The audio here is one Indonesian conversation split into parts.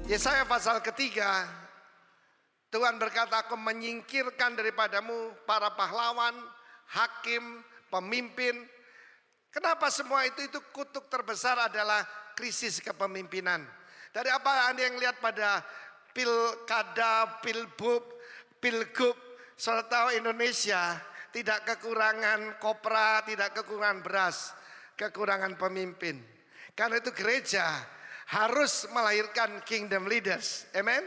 Yesaya pasal ketiga, Tuhan berkata, aku menyingkirkan daripadamu para pahlawan, hakim, pemimpin. Kenapa semua itu? Itu kutuk terbesar adalah krisis kepemimpinan. Dari apa Anda yang lihat pada pilkada, pilgub, saudara tahu Indonesia tidak kekurangan kopra, tidak kekurangan beras, kekurangan pemimpin. Karena itu gereja harus melahirkan kingdom leaders. Amen.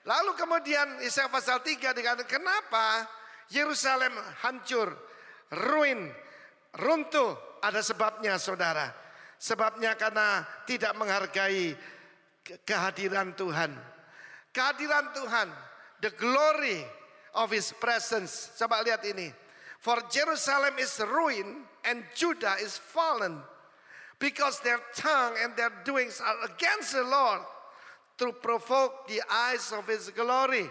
Lalu kemudian Yesaya pasal 3 dikatakan, kenapa Yerusalem hancur, ruin, runtuh? Ada sebabnya, saudara. Sebabnya karena tidak menghargai kehadiran Tuhan. Kehadiran Tuhan, the glory of His presence. Coba lihat ini. For Jerusalem is ruined and Judah is fallen, because their tongue and their doings are against the Lord, to provoke the eyes of His glory.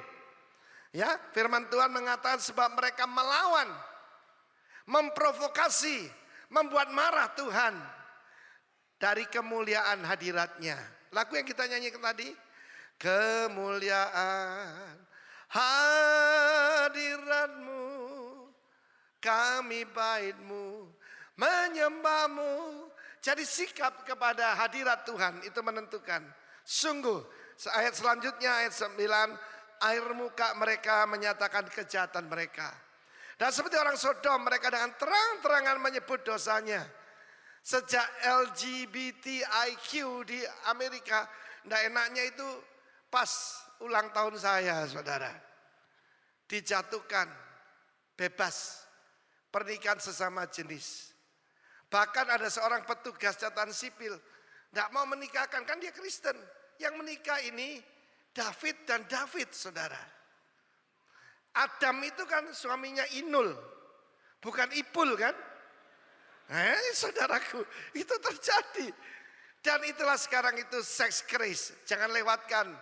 Ya, firman Tuhan mengatakan sebab mereka melawan, memprovokasi, membuat marah Tuhan dari kemuliaan hadiratnya. Lagu yang kita nyanyikan tadi, kemuliaan hadiratmu, kami baitmu, menyembahmu. Jadi sikap kepada hadirat Tuhan itu menentukan. Sungguh, ayat selanjutnya ayat 9, air muka mereka menyatakan kejahatan mereka. Dan seperti orang Sodom, mereka dengan terang-terangan menyebut dosanya. Sejak LGBTIQ di Amerika, nggak enaknya itu pas ulang tahun saya, saudara. Dijatuhkan, bebas, pernikahan sesama jenis. Bahkan ada seorang petugas catatan sipil tidak mau menikahkan, kan dia Kristen. Yang menikah ini David dan David, saudara. Adam itu kan suaminya Inul, bukan Ipul kan? Saudaraku, itu terjadi. Dan itulah sekarang itu sex craze. Jangan lewatkan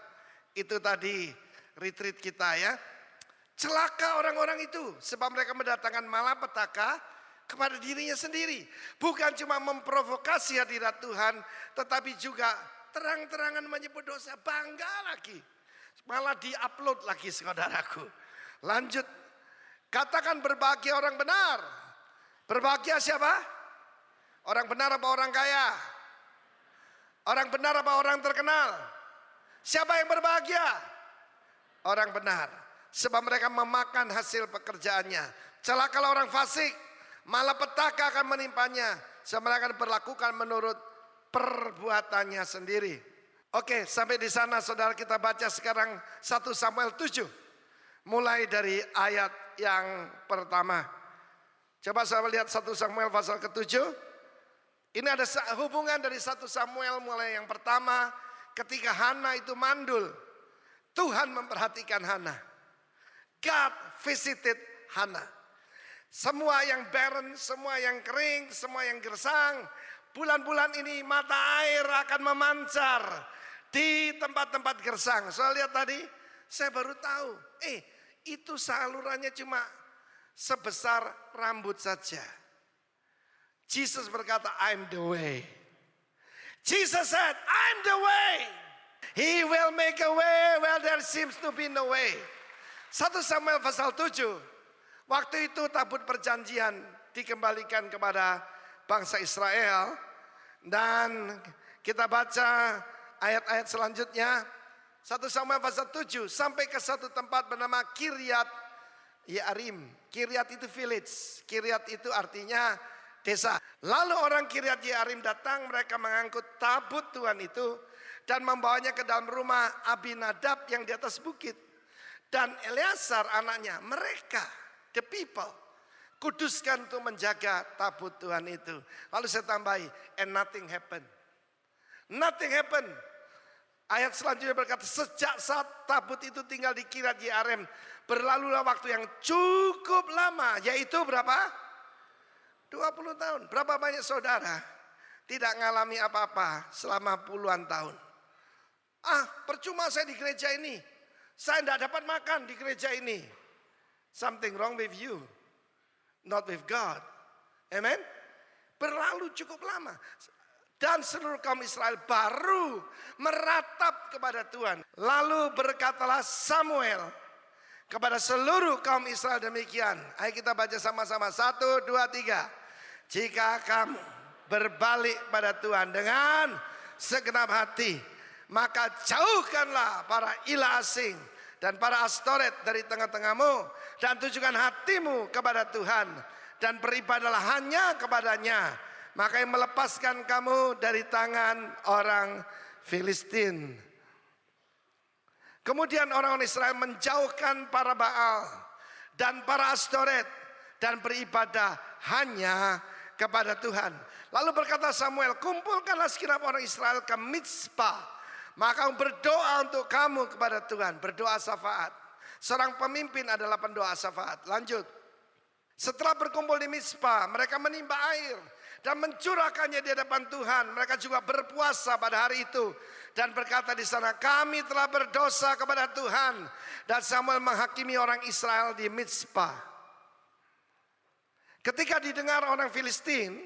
itu tadi retreat kita ya. Celaka orang-orang itu sebab mereka mendatangkan malapetaka kepada dirinya sendiri. Bukan cuma memprovokasi hadirat Tuhan, tetapi juga terang-terangan menyebut dosa. Bangga lagi, malah diupload lagi, saudaraku. Lanjut, katakan berbahagia orang benar. Berbahagia siapa? Orang benar apa orang kaya? Orang benar apa orang terkenal? Siapa yang berbahagia? Orang benar. Sebab mereka memakan hasil pekerjaannya. Celakalah orang fasik, malapetaka akan menimpanya. Sebab mereka akan diperlakukan menurut perbuatannya sendiri. Oke, sampai di sana saudara, kita baca sekarang 1 Samuel 7. Mulai dari ayat yang pertama. Coba saya lihat 1 Samuel pasal ke-7. Ini ada hubungan dari 1 Samuel mulai yang pertama. Ketika Hana itu mandul, Tuhan memperhatikan Hana. God visited Hana. Semua yang barren, semua yang kering, semua yang gersang, bulan-bulan ini mata air akan memancar di tempat-tempat gersang. Soal lihat tadi, saya baru tahu, itu salurannya cuma sebesar rambut saja. Jesus berkata, I'm the way. Jesus said, I'm the way. He will make a way where there seems to be no way. 1 Samuel pasal 7. Waktu itu tabut perjanjian dikembalikan kepada bangsa Israel. Dan kita baca ayat-ayat selanjutnya. 1 Samuel pasal 7 sampai ke satu tempat bernama Kiryat Yearim. Kiryat itu village. Kiryat itu artinya desa. Lalu orang Kiryat Yearim datang, mereka mengangkut tabut Tuhan itu dan membawanya ke dalam rumah Abinadab yang di atas bukit. Dan Eleazar anaknya, mereka, the people, kuduskan untuk menjaga tabut Tuhan itu. Lalu saya tambahi, and nothing happened. Nothing happened. Ayat selanjutnya berkata, sejak saat tabut itu tinggal di Kiryat Yearim, berlalulah waktu yang cukup lama, yaitu berapa? 20 tahun. Berapa banyak saudara tidak mengalami apa-apa selama puluhan tahun? Percuma saya di gereja ini. Saya tidak dapat makan di gereja ini. Something wrong with you, not with God. Amen. Berlalu cukup lama. dan seluruh kaum Israel baru meratap kepada Tuhan. Lalu berkatalah Samuel kepada seluruh kaum Israel demikian. Ayo kita baca sama-sama. 1, 2, 3. Jika kamu berbalik pada Tuhan dengan segenap hati, maka jauhkanlah para ilah asing dan para Astoret dari tengah-tengahmu, dan tujukan hatimu kepada Tuhan, dan beribadahlah hanya kepadanya, maka yang melepaskan kamu dari tangan orang Filistin. Kemudian orang-orang Israel menjauhkan para Baal dan para Astoret dan beribadah hanya kepada Tuhan. Lalu berkata Samuel, kumpulkanlah segenap orang Israel ke Mizpah, maka berdoa untuk kamu kepada Tuhan. Berdoa syafaat. Seorang pemimpin adalah pendoa syafaat. Lanjut. Setelah berkumpul di Mizpah, mereka menimba air dan mencurahkannya di hadapan Tuhan. Mereka juga berpuasa pada hari itu dan berkata di sana, kami telah berdosa kepada Tuhan. Dan Samuel menghakimi orang Israel di Mizpah. Ketika didengar orang Filistin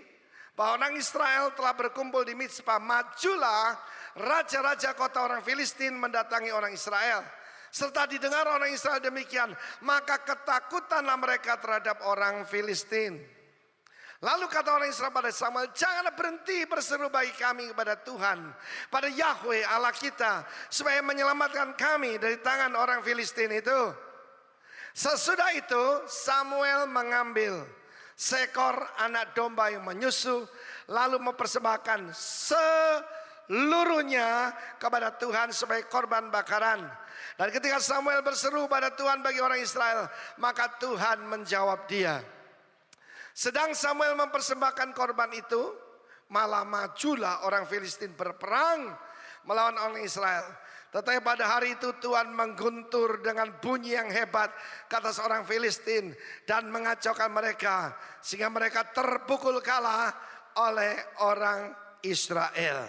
bahwa orang Israel telah berkumpul di Mizpah, majulah raja-raja kota orang Filistin mendatangi orang Israel. Serta didengar orang Israel demikian, maka ketakutanlah mereka terhadap orang Filistin. Lalu kata orang Israel pada Samuel, janganlah berhenti berseru bagi kami kepada Tuhan, pada Yahweh Allah kita, supaya menyelamatkan kami dari tangan orang Filistin itu. Sesudah itu Samuel mengambil seekor anak domba yang menyusu, lalu mempersembahkan seluruhnya kepada Tuhan sebagai korban bakaran. Dan ketika Samuel berseru pada Tuhan bagi orang Israel, maka Tuhan menjawab dia. Sedang Samuel mempersembahkan korban itu, malah majulah orang Filistin berperang melawan orang Israel. Tetapi pada hari itu Tuhan mengguntur dengan bunyi yang hebat ke atas orang Filistin dan mengacaukan mereka, sehingga mereka terpukul kalah oleh orang Israel.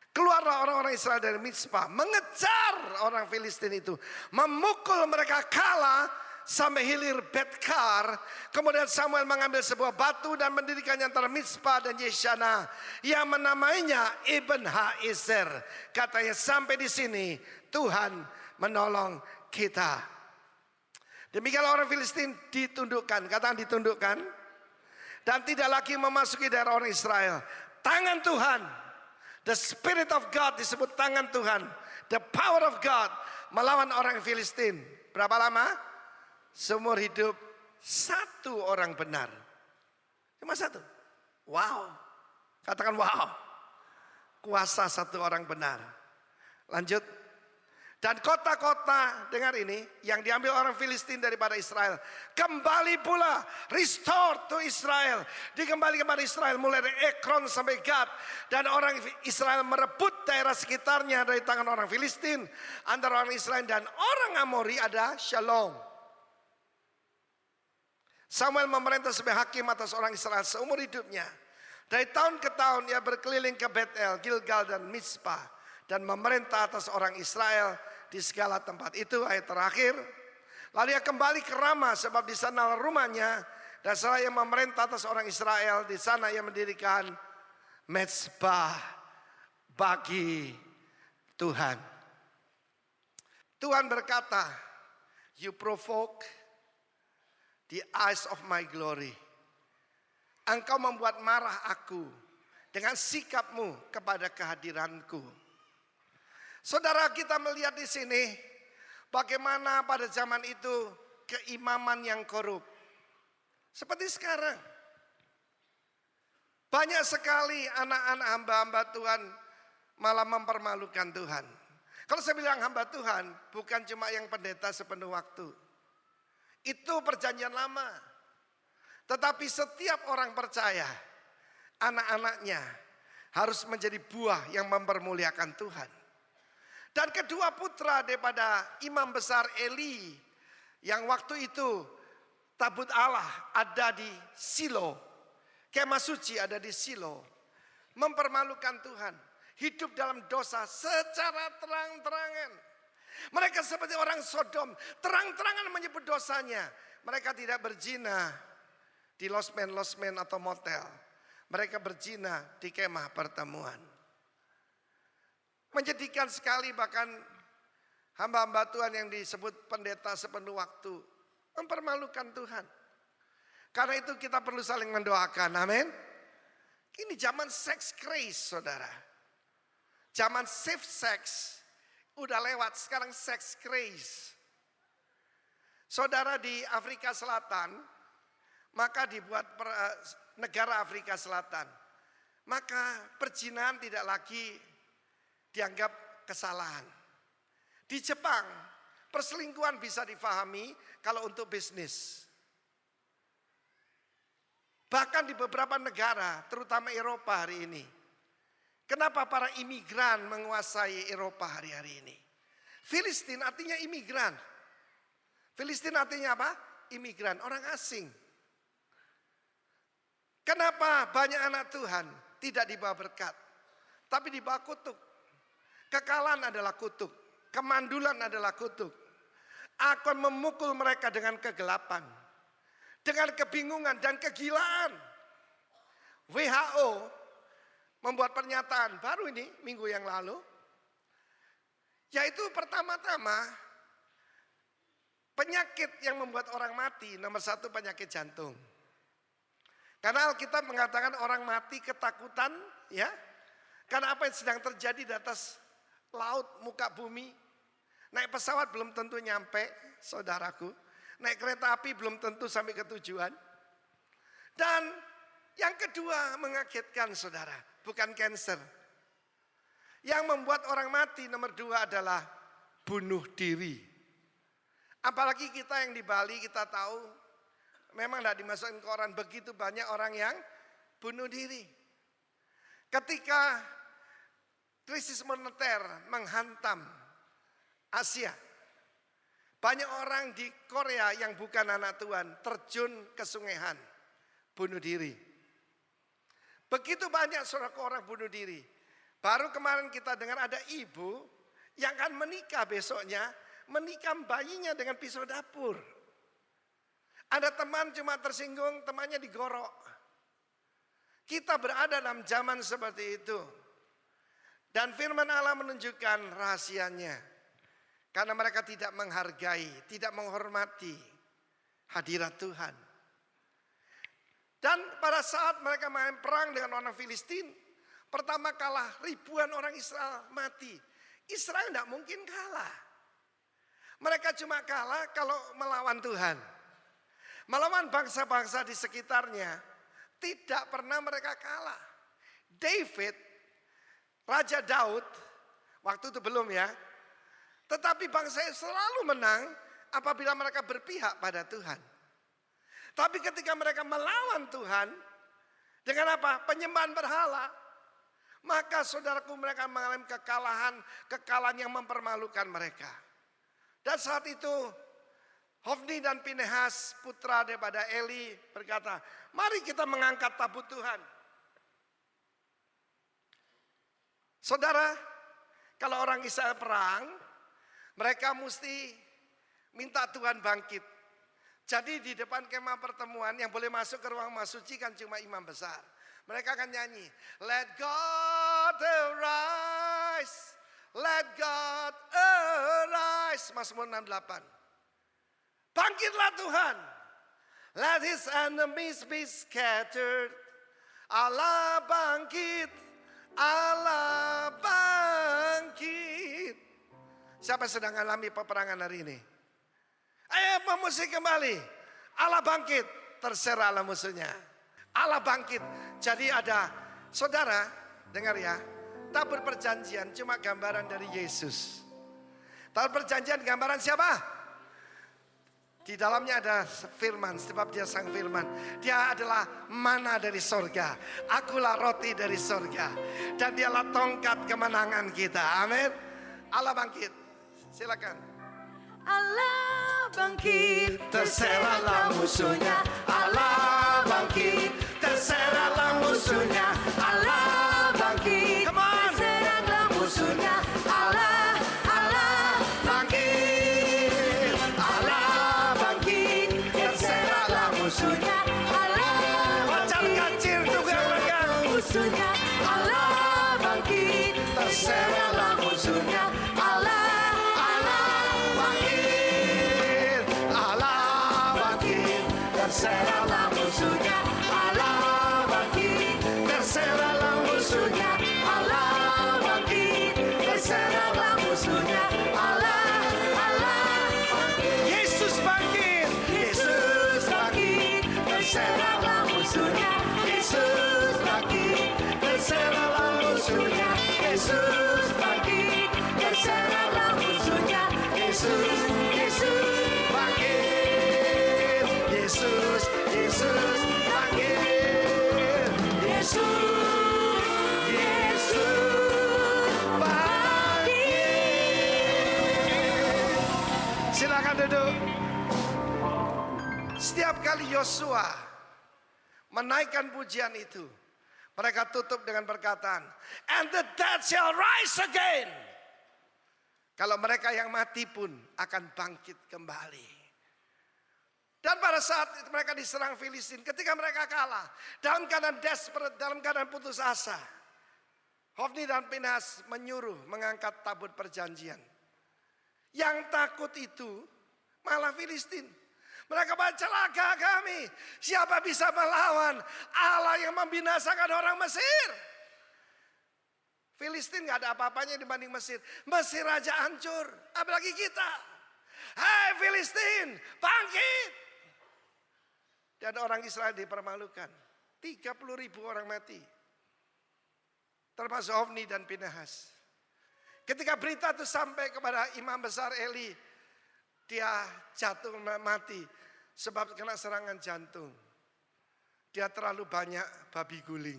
Keluarlah orang-orang Israel dari Mizpah, mengejar orang Filistin itu, memukul mereka kalah sampai hilir Betkar. Kemudian Samuel mengambil sebuah batu dan mendirikannya antara Mizpah dan Yeshana, yang menamainya Ibn Ha'izer. Katanya, sampai di sini Tuhan menolong kita. Demikianlah orang Filistin ditundukkan, katakan ditundukkan, dan tidak lagi memasuki daerah orang Israel. Tangan Tuhan, the Spirit of God disebut tangan Tuhan, the power of God melawan orang Filistin. Berapa lama? Seumur hidup satu orang benar. Cuma satu. Wow. Katakan wow. Kuasa satu orang benar. Lanjut. Dan kota-kota, dengar ini, yang diambil orang Filistin daripada Israel, kembali pula, restore to Israel. Dikembali kepada Israel mulai dari Ekron sampai Gad. Dan orang Israel merebut daerah sekitarnya dari tangan orang Filistin. Antara orang Israel dan orang Amori ada Shalom. Samuel memerintah sebagai hakim atas orang Israel seumur hidupnya. Dari tahun ke tahun ia berkeliling ke Betel, Gilgal dan Mizpah, dan memerintah atas orang Israel di segala tempat. Itu ayat terakhir. Lalu ia kembali ke Rama, sebab di sana rumahnya, dan setelah ia memerintah atas orang Israel, di sana ia mendirikan mezbah bagi Tuhan. Tuhan berkata, you provoke the eyes of my glory. Engkau membuat marah aku dengan sikapmu kepada kehadiranku. Saudara, kita melihat di sini bagaimana pada zaman itu keimaman yang korup. Seperti sekarang. Banyak sekali anak-anak hamba-hamba Tuhan malah mempermalukan Tuhan. Kalau saya bilang hamba Tuhan, bukan cuma yang pendeta sepenuh waktu. Itu perjanjian lama. Tetapi setiap orang percaya, anak-anaknya harus menjadi buah yang mempermuliakan Tuhan. Dan kedua putra daripada imam besar Eli, yang waktu itu tabut Allah ada di Silo, kemah suci ada di Silo, mempermalukan Tuhan, hidup dalam dosa secara terang-terangan. Mereka seperti orang Sodom, terang-terangan menyebut dosanya. Mereka tidak berzina di losmen atau motel. Mereka berzina di kemah pertemuan. Menyedihkan sekali, bahkan hamba-hamba Tuhan yang disebut pendeta sepenuh waktu mempermalukan Tuhan. Karena itu kita perlu saling mendoakan, amin. Ini zaman sex craze, saudara. Zaman safe sex udah lewat, sekarang sex craze. Saudara, di Afrika Selatan, maka dibuat negara Afrika Selatan, maka perzinahan tidak lagi dianggap kesalahan. Di Jepang, perselingkuhan bisa difahami kalau untuk bisnis. Bahkan di beberapa negara, terutama Eropa hari ini. Kenapa para imigran menguasai Eropa hari-hari ini? Filistin artinya imigran. Filistin artinya apa? Imigran, orang asing. Kenapa banyak anak Tuhan tidak dibawa berkat, tapi dibawa kutuk? Kekalahan adalah kutuk, kemandulan adalah kutuk. Akan memukul mereka dengan kegelapan, dengan kebingungan dan kegilaan. WHO membuat pernyataan baru ini minggu yang lalu, yaitu pertama-tama penyakit yang membuat orang mati, nomor satu penyakit jantung. Karena Alkitab mengatakan orang mati ketakutan, ya, karena apa yang sedang terjadi di atas laut, muka bumi. Naik pesawat belum tentu nyampe, saudaraku. Naik kereta api belum tentu sampai ke tujuan. Dan yang kedua mengagetkan, saudara, bukan kanker. Yang membuat orang mati nomor dua adalah bunuh diri. Apalagi kita yang di Bali, kita tahu memang tidak dimasukin koran, begitu banyak orang yang bunuh diri. Ketika krisis moneter menghantam Asia, banyak orang di Korea yang bukan anak Tuhan terjun ke sungai Han, bunuh diri. Begitu banyak saudara orang bunuh diri. Baru kemarin kita dengar ada ibu yang akan menikah besoknya, menikam bayinya dengan pisau dapur. Ada teman cuma tersinggung, temannya digorok. Kita berada dalam zaman seperti itu. Dan firman Allah menunjukkan rahasianya. Karena mereka tidak menghargai, tidak menghormati hadirat Tuhan. Dan pada saat mereka main perang dengan orang Filistin, pertama kalah ribuan orang Israel mati. Israel tidak mungkin kalah. Mereka cuma kalah kalau melawan Tuhan. Melawan bangsa-bangsa di sekitarnya, tidak pernah mereka kalah. David, Raja Daud, waktu itu belum ya. Tetapi bangsa selalu menang apabila mereka berpihak pada Tuhan. Tapi ketika mereka melawan Tuhan, dengan apa? Penyembahan berhala. Maka saudaraku, mereka mengalami kekalahan yang mempermalukan mereka. Dan saat itu Hofni dan Pinehas putra daripada Eli berkata, mari kita mengangkat tabut Tuhan. Saudara, kalau orang Israel perang, mereka mesti minta Tuhan bangkit. Jadi di depan kemah pertemuan yang boleh masuk ke ruang suci kan cuma imam besar. Mereka akan nyanyi, let God arise. Let God arise. Mazmur 68. Bangkitlah Tuhan. Let his enemies be scattered. Allah bangkit. Allah bangkit. Siapa sedang alami peperangan hari ini? Ayo memusik kembali. Allah bangkit. Terserahlah musuhnya. Allah bangkit. Jadi ada, saudara, dengar ya. Tabur perjanjian cuma gambaran dari Yesus. Tabur perjanjian gambaran siapa? Di dalamnya ada firman, sebab dia sang firman. Dia adalah mana dari sorga. Akulah roti dari sorga. Dan dialah tongkat kemenangan kita. Amin. Allah bangkit. Silakan. Allah bangkit, terserahlah musuhnya. Allah bangkit, terserahlah musuhnya. Allah bangkit, terserahlah musuhnya. Allah, Allah bangkit. Allah bangkit, terserahlah musuhnya. Allah Pacar kacir juga mereka. musuhnya. Allah bangkit, terserahlah musuhnya. Allah, Allah bangkit, Allah bangkit, terserahlah musuhnya. Allah bangkit, Terserahlah musuhnya. Allah bangkit, terserahlah musuhnya. Allah, Allah bangkit, Yesus bangkit, Yesus bangkit, terserahlah musuhnya. Yesus bangkit, terserahlah musuhnya. Yesus bangkit, terserahlah musuhnya. Yesus, Yesus Bangkit, Yesus, Yesus bangkit, Yesus, Yesus bangkit. Silakan duduk. Setiap kali Yosua menaikkan pujian itu, mereka tutup dengan perkataan, and the dead shall rise again. Kalau mereka yang mati pun akan bangkit kembali. Dan pada saat itu mereka diserang Filistin, ketika mereka kalah, dalam keadaan desperate, dalam keadaan putus asa, Hofni dan Pinhas menyuruh mengangkat tabut perjanjian. Yang takut itu malah Filistin. Mereka baca, celaka kami, siapa bisa melawan Allah yang membinasakan orang Mesir? Filistin gak ada apa-apanya dibanding Mesir. Mesir aja hancur, apalagi kita. Hai Filistin, bangkit. Dan orang Israel dipermalukan. 30.000 orang mati. Termasuk Hofni dan Pinhas. Ketika berita itu sampai kepada imam besar Eli, dia jatuh mati sebab kena serangan jantung. Dia terlalu banyak babi guling.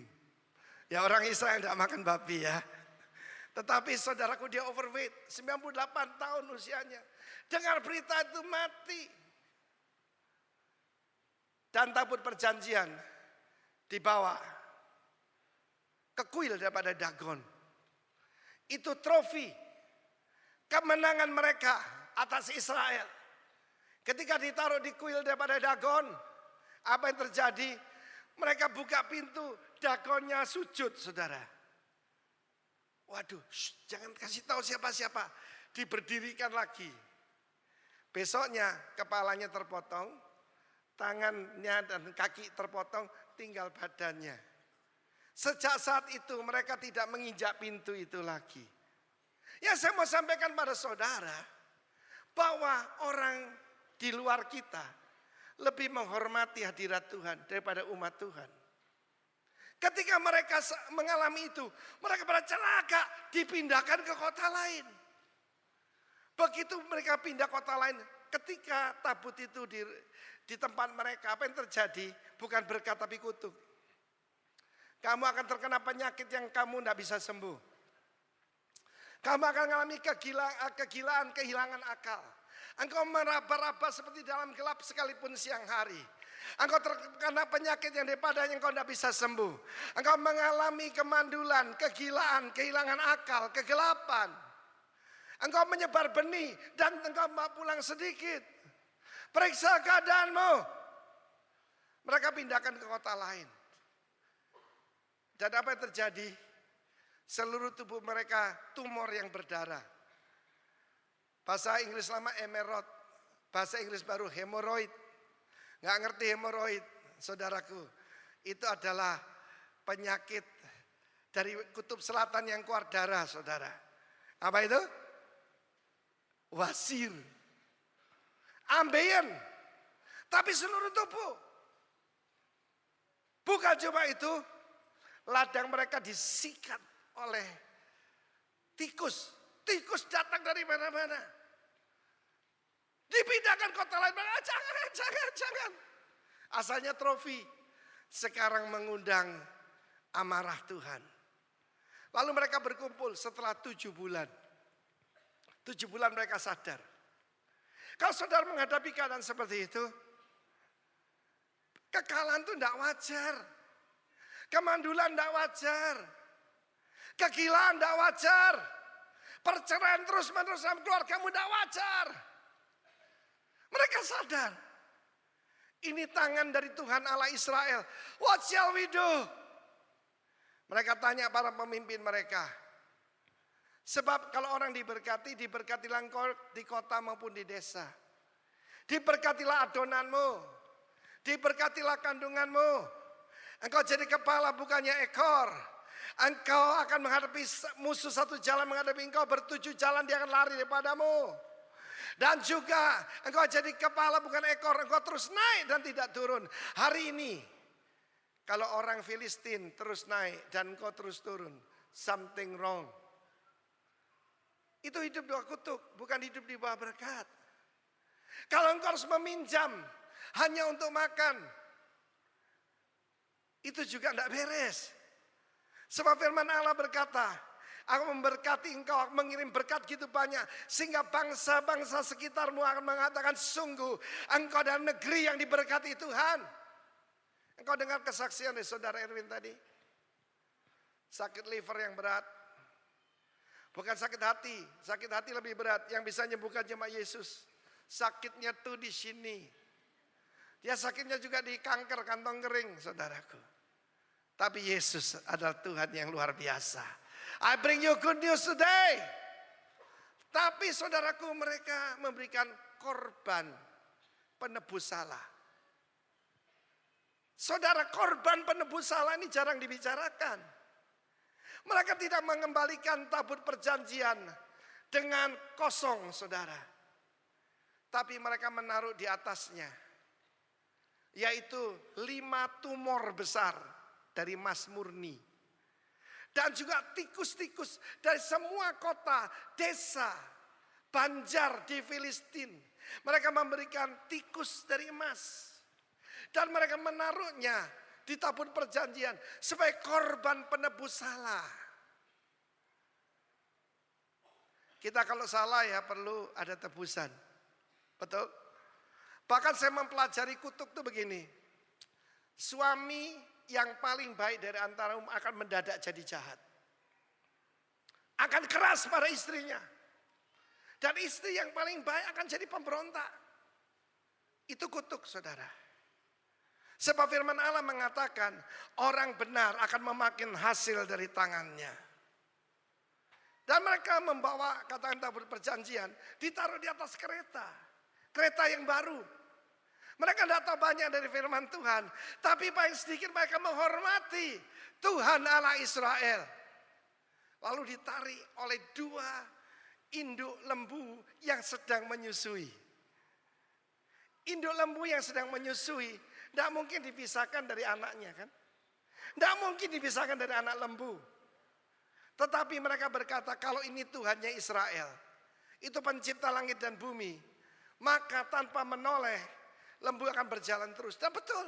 Ya orang Israel tidak makan babi ya. Tetapi saudaraku dia overweight, 98 tahun usianya. Dengar berita itu mati. Dan tabut perjanjian dibawa ke kuil daripada Dagon. Itu trofi kemenangan mereka atas Israel. Ketika ditaruh di kuil daripada Dagon, apa yang terjadi? Mereka buka pintu, Dagonnya sujud, saudara. Waduh, jangan kasih tahu siapa-siapa. Diberdirikan lagi. Besoknya kepalanya terpotong, tangannya dan kaki terpotong, tinggal badannya. Sejak saat itu mereka tidak menginjak pintu itu lagi. Yang saya mau sampaikan pada saudara, bahwa orang di luar kita lebih menghormati hadirat Tuhan daripada umat Tuhan. Ketika mereka mengalami itu, mereka pada celaka dipindahkan ke kota lain. Begitu mereka pindah kota lain, ketika tabut itu di tempat mereka, apa yang terjadi? Bukan berkat tapi kutuk. Kamu akan terkena penyakit yang kamu tidak bisa sembuh. Kamu akan mengalami kegilaan, kehilangan akal. Engkau meraba-raba seperti dalam gelap sekalipun siang hari. Engkau terkena penyakit yang daripadanya engkau tidak bisa sembuh. Engkau mengalami kemandulan, kegilaan, kehilangan akal, kegelapan. Engkau menyebar benih dan engkau pulang sedikit. Periksa keadaanmu. Mereka pindahkan ke kota lain. Dan apa yang terjadi? Seluruh tubuh mereka tumor yang berdarah. Bahasa Inggris lama emerald, bahasa Inggris baru hemoroid. Nggak ngerti hemoroid, saudaraku. Itu adalah penyakit dari kutub selatan yang keluar darah, saudara. Apa itu? Wasir. Ambeien. Tapi seluruh tubuh. Bukan cuma itu, ladang mereka disikat oleh tikus. Tikus datang dari mana-mana. Dipindahkan kota lain. Jangan. Asalnya trofi. Sekarang mengundang amarah Tuhan. Lalu mereka berkumpul setelah 7 bulan. 7 bulan mereka sadar. Kalau saudara menghadapi keadaan seperti itu, kekalahan itu tidak wajar. Kemandulan tidak wajar. Kegilaan tidak wajar. Perceraian terus-menerus dalam keluargamu tidak wajar. Mereka sadar. Ini tangan dari Tuhan Allah Israel. What shall we do? Mereka tanya para pemimpin mereka. Sebab kalau orang diberkati, diberkatilah engkau di kota maupun di desa. Diberkatilah adonanmu. Diberkatilah kandunganmu. Engkau jadi kepala bukannya ekor. Engkau akan menghadapi musuh satu jalan menghadapi engkau, bertujuh jalan dia akan lari daripadamu. Dan juga engkau jadi kepala bukan ekor, engkau terus naik dan tidak turun. Hari ini kalau orang Filistin terus naik dan engkau terus turun, something wrong. Itu hidup di bawah kutuk, bukan hidup di bawah berkat. Kalau engkau harus meminjam hanya untuk makan, itu juga tidak beres. Sebab firman Allah berkata, aku memberkati engkau, mengirim berkat gitu banyak. Sehingga bangsa-bangsa sekitarmu akan mengatakan, sungguh engkau dalam negeri yang diberkati Tuhan. Engkau dengar kesaksian dari saudara Erwin tadi. Sakit liver yang berat. Bukan sakit hati lebih berat. Yang bisa menyembuhkan jemaat Yesus. Sakitnya tuh di sini. Dia sakitnya juga di kanker kantong kering, saudaraku. Tapi Yesus adalah Tuhan yang luar biasa. I bring you good news today. Tapi saudaraku, mereka memberikan korban penebus salah. Saudara, korban penebus salah ini jarang dibicarakan. Mereka tidak mengembalikan tabut perjanjian dengan kosong, saudara. Tapi mereka menaruh di atasnya, yaitu 5 tumor besar dari emas murni. Dan juga tikus-tikus dari semua kota, desa, banjar di Filistin. Mereka memberikan tikus dari emas. Dan mereka menaruhnya di tabut perjanjian sebagai korban penebus salah. Kita kalau salah ya perlu ada tebusan. Betul? Bahkan saya mempelajari kutuk itu begini. Suami yang paling baik dari antara akan mendadak jadi jahat. Akan keras pada istrinya. Dan istri yang paling baik akan jadi pemberontak. Itu kutuk, saudara. Sebab firman Allah mengatakan, orang benar akan memakan hasil dari tangannya. Dan mereka membawa katakan tabut perjanjian, ditaruh di atas kereta. Kereta yang baru. Mereka tidak tahu banyak dari firman Tuhan. Tapi paling sedikit mereka menghormati Tuhan Allah Israel. Lalu ditarik oleh 2 induk lembu yang sedang menyusui. Induk lembu yang sedang menyusui tidak mungkin dipisahkan dari anaknya, kan? Tidak mungkin dipisahkan dari anak lembu. Tetapi mereka berkata, kalau ini Tuhannya Israel, itu pencipta langit dan bumi, maka tanpa menoleh lembu akan berjalan terus. Dan betul,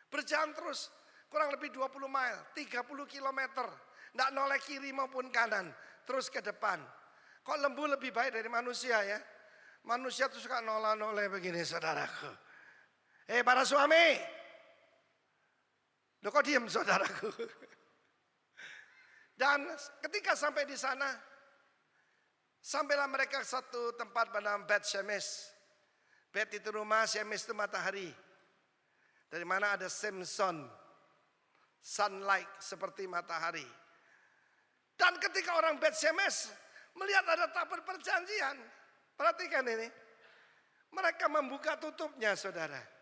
berjalan terus kurang lebih 20 mile, 30 kilometer. Tidak noleh kiri maupun kanan, terus ke depan. Kok lembu lebih baik dari manusia ya? Manusia tuh suka noleh-noleh begini, saudaraku. Para suami, loh kok diem, saudaraku? Dan ketika sampai di sana, sampailah mereka ke satu tempat bernama Bet Shemesh. Bet itu rumah, Shemesh itu matahari. Dari mana ada Samson, sunlight seperti matahari. Dan ketika orang Bet Shemesh melihat ada tabut perjanjian, perhatikan ini. Mereka membuka tutupnya, saudara.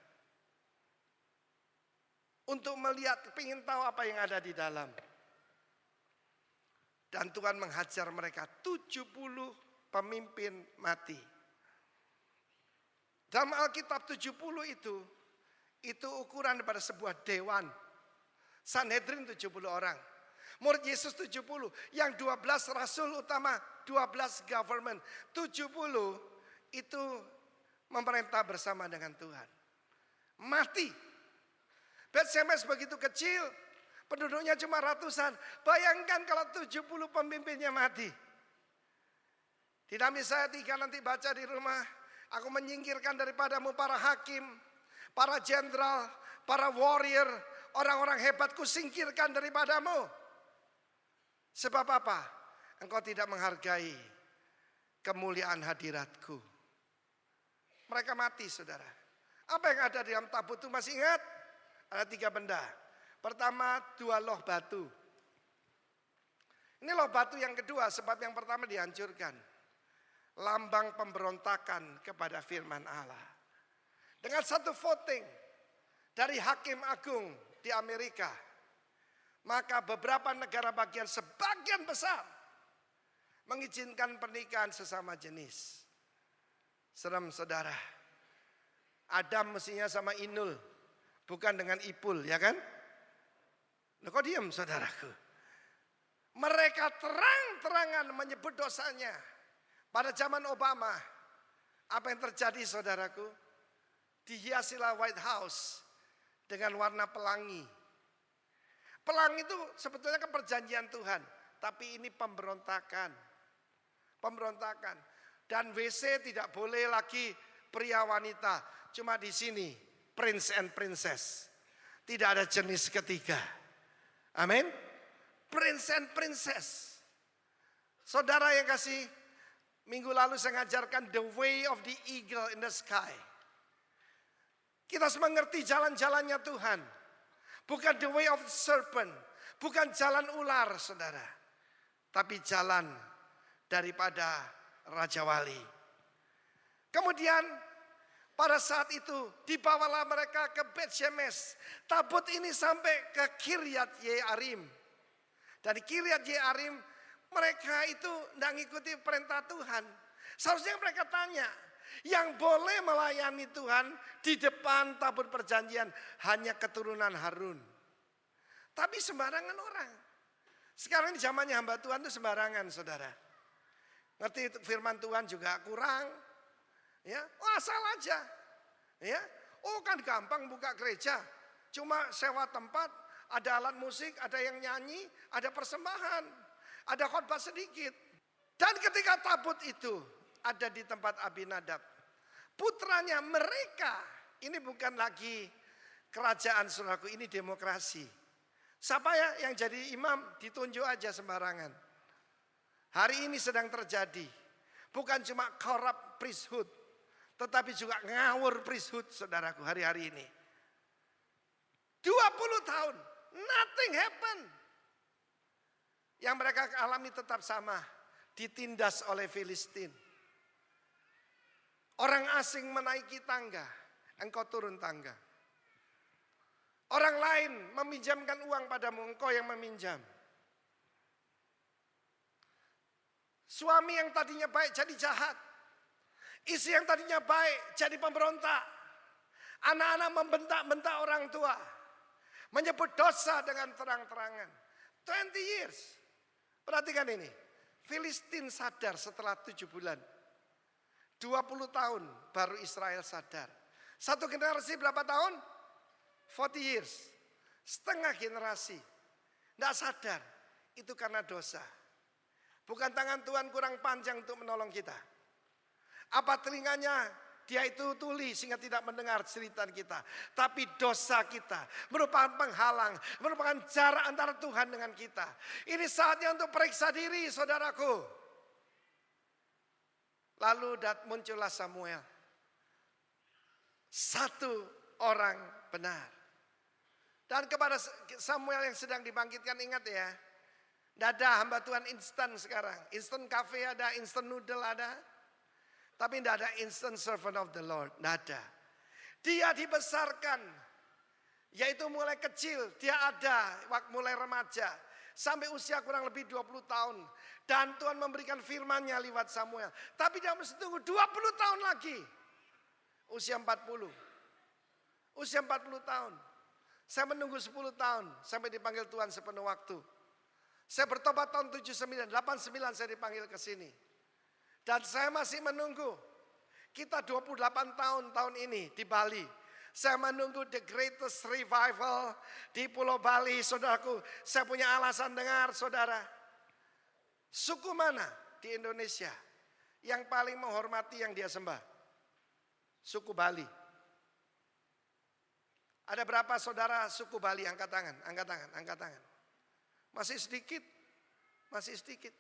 Untuk melihat, ingin tahu apa yang ada di dalam. Dan Tuhan menghajar mereka, 70 pemimpin mati. Dalam Alkitab 70 itu ukuran daripada sebuah dewan. Sanhedrin 70 orang. Murid Yesus 70. Yang 12 rasul utama, 12 government. 70 itu memerintah bersama dengan Tuhan. Mati. Bet Shemesh begitu kecil. Penduduknya cuma ratusan. Bayangkan kalau 70 pemimpinnya mati. Di Nehemia 3 nanti baca di rumah. Aku menyingkirkan daripadamu para hakim, para jenderal, para warrior, orang-orang hebatku singkirkan daripadamu. Sebab apa? Engkau tidak menghargai kemuliaan hadiratku. Mereka mati, saudara. Apa yang ada di dalam tabut itu masih ingat? Ada 3 benda. Pertama, 2 loh batu. Ini loh batu yang kedua, sebab yang pertama dihancurkan. Lambang pemberontakan kepada firman Allah. Dengan satu voting dari hakim agung di Amerika, maka beberapa negara bagian sebagian besar mengizinkan pernikahan sesama jenis. Serem saudara. Adam mestinya sama Inul, bukan dengan Ipul, ya kan? Loh, kok diam saudaraku? Mereka terang-terangan menyebut dosanya. Pada zaman Obama, apa yang terjadi saudaraku? Dihiasilah White House dengan warna pelangi. Pelangi itu sebetulnya kan perjanjian Tuhan, tapi ini pemberontakan. Pemberontakan. Dan WC tidak boleh lagi pria wanita, cuma di sini prince and princess. Tidak ada jenis ketiga. Amin. Prince and princess. Saudara yang kasih, minggu lalu saya ngajarkan the way of the eagle in the sky. Kita harus mengerti jalan-jalannya Tuhan. Bukan the way of the serpent. Bukan jalan ular saudara. Tapi jalan daripada Raja Wali. Kemudian pada saat itu dibawalah mereka ke Bet Shemesh. Tabut ini sampai ke Kiryat Yearim. Dari Kiryat Yearim mereka itu tidak mengikuti perintah Tuhan. Seharusnya mereka tanya, yang boleh melayani Tuhan di depan tabut perjanjian hanya keturunan Harun. Tapi sembarangan orang. Sekarang di zamannya hamba Tuhan itu sembarangan saudara. Ngerti firman Tuhan juga kurang. Ya, oh asal aja. Ya, oh kan gampang buka gereja. Cuma sewa tempat, ada alat musik, ada yang nyanyi, ada persembahan, ada khotbah sedikit. Dan ketika tabut itu ada di tempat Abinadab, putranya mereka, ini bukan lagi kerajaan saudaraku, ini demokrasi. Siapa ya yang jadi imam ditunjuk aja sembarangan. Hari ini sedang terjadi. Bukan cuma corrupt priesthood, tetapi juga ngawur priesthood saudaraku hari-hari ini. 20 tahun, nothing happen. Yang mereka alami tetap sama, ditindas oleh Filistin. Orang asing menaiki tangga, engkau turun tangga. Orang lain meminjamkan uang padamu, engkau yang meminjam. Suami yang tadinya baik jadi jahat. Istri yang tadinya baik jadi pemberontak. Anak-anak membentak-bentak orang tua. Menyebut dosa dengan terang-terangan. 20 years. Perhatikan ini. Filistin sadar setelah 7 bulan. 20 tahun baru Israel sadar. Satu generasi berapa tahun? 40 years. Setengah generasi. Tidak sadar. Itu karena dosa. Bukan tangan Tuhan kurang panjang untuk menolong kita. Apa telinganya dia itu tuli sehingga tidak mendengar cerita kita. Tapi dosa kita merupakan penghalang, merupakan jarak antara Tuhan dengan kita. Ini saatnya untuk periksa diri saudaraku. Lalu muncullah Samuel. Satu orang benar. Dan kepada Samuel yang sedang dibangkitkan, ingat ya. Tidak ada hamba Tuhan instan sekarang. Instant cafe ada, instant noodle ada. Tapi tidak ada instant servant of the Lord. Tidak ada. Dia dibesarkan. Yaitu mulai kecil. Dia ada waktu mulai remaja. Sampai usia kurang lebih 20 tahun. Dan Tuhan memberikan firman-Nya lewat Samuel. Tapi dia mesti tunggu 20 tahun lagi. Usia 40. Usia 40 tahun. Saya menunggu 10 tahun sampai dipanggil Tuhan sepenuh waktu. Saya bertobat tahun 79, 89 saya dipanggil ke sini. Dan saya masih menunggu. Kita 28 tahun ini di Bali. Saya menunggu the greatest revival di Pulau Bali, saudaraku. Saya punya alasan dengar, saudara. Suku mana di Indonesia yang paling menghormati yang dia sembah? Suku Bali. Ada berapa saudara suku Bali? Angkat tangan, angkat tangan, angkat tangan. Masih sedikit, masih sedikit.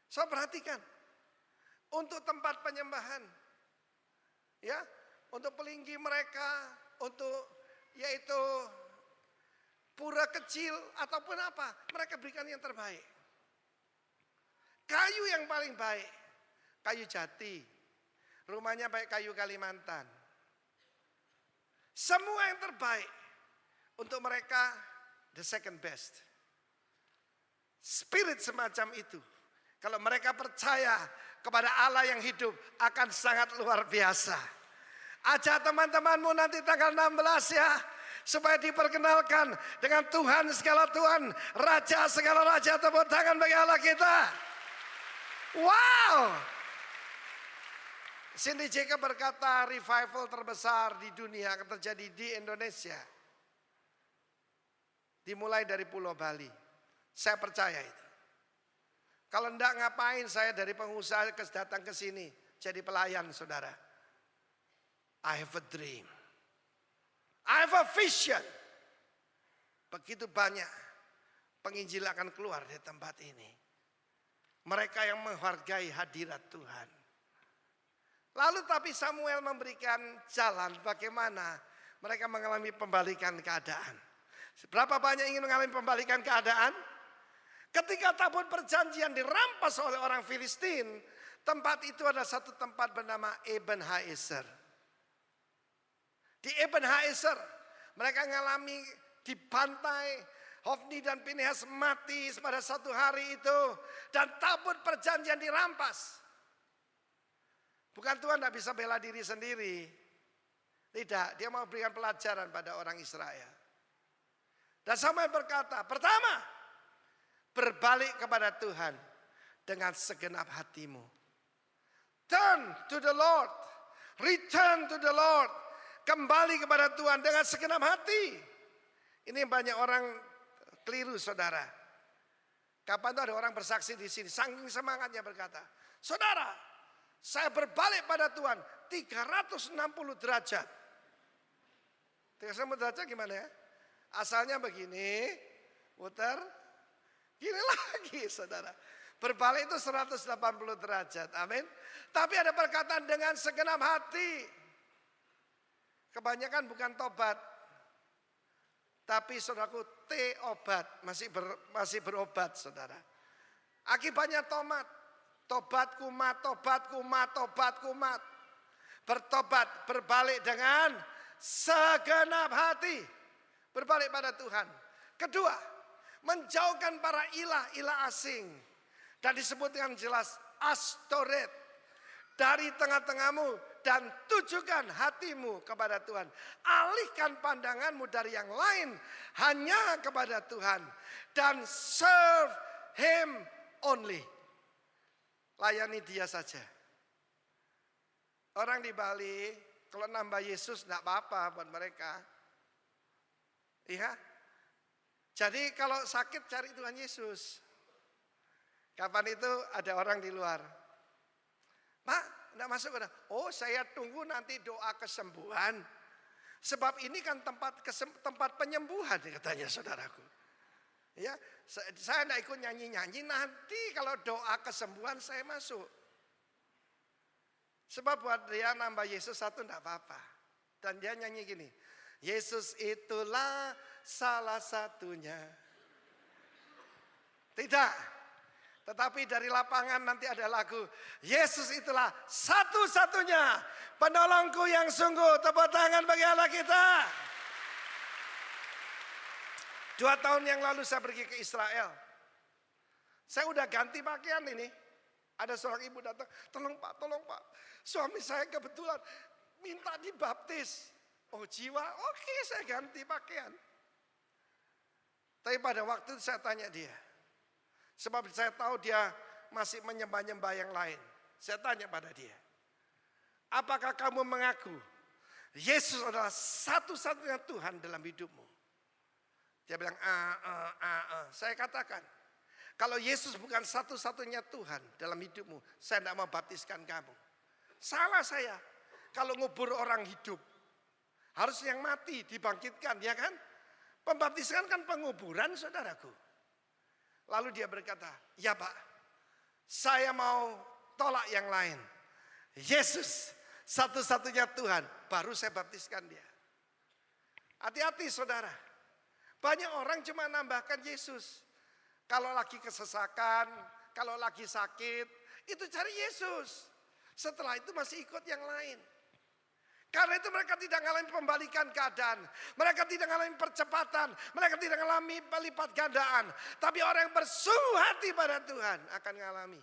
So perhatikan, untuk tempat penyembahan, ya, untuk pelinggi mereka, untuk yaitu pura kecil ataupun apa, mereka berikan yang terbaik. Kayu yang paling baik, kayu jati. Rumahnya pakai kayu Kalimantan. Semua yang terbaik untuk mereka the second best. Spirit semacam itu. Kalau mereka percaya kepada Allah yang hidup akan sangat luar biasa. Ajak teman-temanmu nanti tanggal 16 ya. Supaya diperkenalkan dengan Tuhan segala Tuhan, Raja segala Raja. Tepuk tangan bagi Allah kita. Wow. Cindy Jacob berkata revival terbesar di dunia akan terjadi di Indonesia. Dimulai dari Pulau Bali. Saya percaya itu. Kalau enggak ngapain saya dari pengusaha datang ke sini. Jadi pelayan saudara. I have a dream. I have a vision. Begitu banyak penginjil akan keluar dari tempat ini. Mereka yang menghargai hadirat Tuhan. Lalu tapi Samuel memberikan jalan bagaimana mereka mengalami pembalikan keadaan. Berapa banyak ingin mengalami pembalikan keadaan? Ketika tabut perjanjian dirampas oleh orang Filistin, tempat itu ada satu tempat bernama Eben Haeser. Di Eben Haeser mereka mengalami dibantai, Hofni dan Pinehas mati pada satu hari itu. Dan tabut perjanjian dirampas. Bukan Tuhan tidak bisa bela diri sendiri. Tidak, dia mau berikan pelajaran pada orang Israel. Dan Samuel berkata, pertama, berbalik kepada Tuhan dengan segenap hatimu. Turn to the Lord, return to the Lord. Kembali kepada Tuhan dengan segenap hati. Ini banyak orang keliru saudara. Kapan tuh ada orang bersaksi di sini, saking semangatnya berkata, saudara, saya berbalik pada Tuhan 360 derajat. 360 derajat gimana ya? Asalnya begini, muter, gini lagi saudara. Berbalik itu 180 derajat, amin. Tapi ada perkataan dengan segenap hati. Kebanyakan bukan tobat. Tapi saudaraku obat, masih berobat saudara. Akibatnya tomat. Tobat kumat, tobat kumat, tobat kumat. Bertobat, berbalik dengan segenap hati. Berbalik pada Tuhan. Kedua, menjauhkan para ilah asing. Dan disebut dengan jelas Astoret. Dari tengah-tengahmu dan tujukan hatimu kepada Tuhan. Alihkan pandanganmu dari yang lain hanya kepada Tuhan. Dan serve Him only. Layani dia saja. Orang di Bali kalau nambah Yesus tidak apa-apa buat mereka. Iya. Jadi kalau sakit cari Tuhan Yesus. Kapan itu ada orang di luar. Pak, tidak masuk. Oh, saya tunggu nanti doa kesembuhan. Sebab ini kan tempat penyembuhan katanya saudaraku. Ya, saya tidak ikut nyanyi-nyanyi. Nanti kalau doa kesembuhan saya masuk. Sebab buat dia nambah Yesus satu tidak apa-apa. Dan dia nyanyi gini. Yesus itulah salah satunya. Tidak. Tetapi dari lapangan nanti ada lagu. Yesus itulah satu-satunya penolongku yang sungguh. Tepuk tangan bagi Allah kita. 2 tahun yang lalu saya pergi ke Israel. Saya udah ganti pakaian ini. Ada seorang ibu datang. Tolong pak. Suami saya kebetulan minta dibaptis. Oh jiwa, oke saya ganti pakaian. Tapi pada waktu itu saya tanya dia. Sebab saya tahu dia masih menyembah-nyembah yang lain. Saya tanya pada dia. Apakah kamu mengaku Yesus adalah satu-satunya Tuhan dalam hidupmu? Dia bilang, Saya katakan, kalau Yesus bukan satu-satunya Tuhan dalam hidupmu, saya tidak mau baptiskan kamu. Salah saya. Kalau ngubur orang hidup, harus yang mati dibangkitkan, ya kan? Pembaptisan kan penguburan, saudaraku. Lalu dia berkata, ya Pak, saya mau tolak yang lain. Yesus satu-satunya Tuhan, baru saya baptiskan dia. Hati-hati saudara, banyak orang cuma nambahkan Yesus. Kalau lagi kesesakan, kalau lagi sakit, itu cari Yesus. Setelah itu masih ikut yang lain. Karena itu mereka tidak mengalami pembalikan keadaan. Mereka tidak mengalami percepatan. Mereka tidak mengalami pelipat gandaan. Tapi orang yang bersungguh hati pada Tuhan akan mengalami.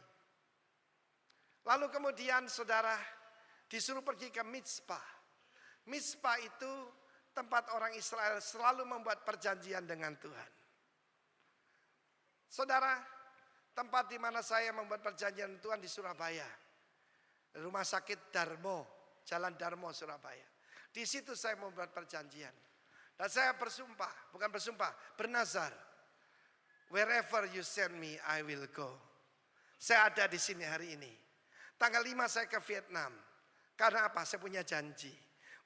Lalu kemudian saudara disuruh pergi ke Mizpah. Mizpah itu tempat orang Israel selalu membuat perjanjian dengan Tuhan. Saudara, tempat di mana saya membuat perjanjian dengan Tuhan di Surabaya. Rumah sakit Darmo. Jalan Darmo Surabaya. Di situ saya membuat perjanjian. Dan saya bersumpah, bukan bersumpah, bernazar. Wherever you send me, I will go. Saya ada di sini hari ini. Tanggal 5 saya ke Vietnam. Karena apa? Saya punya janji.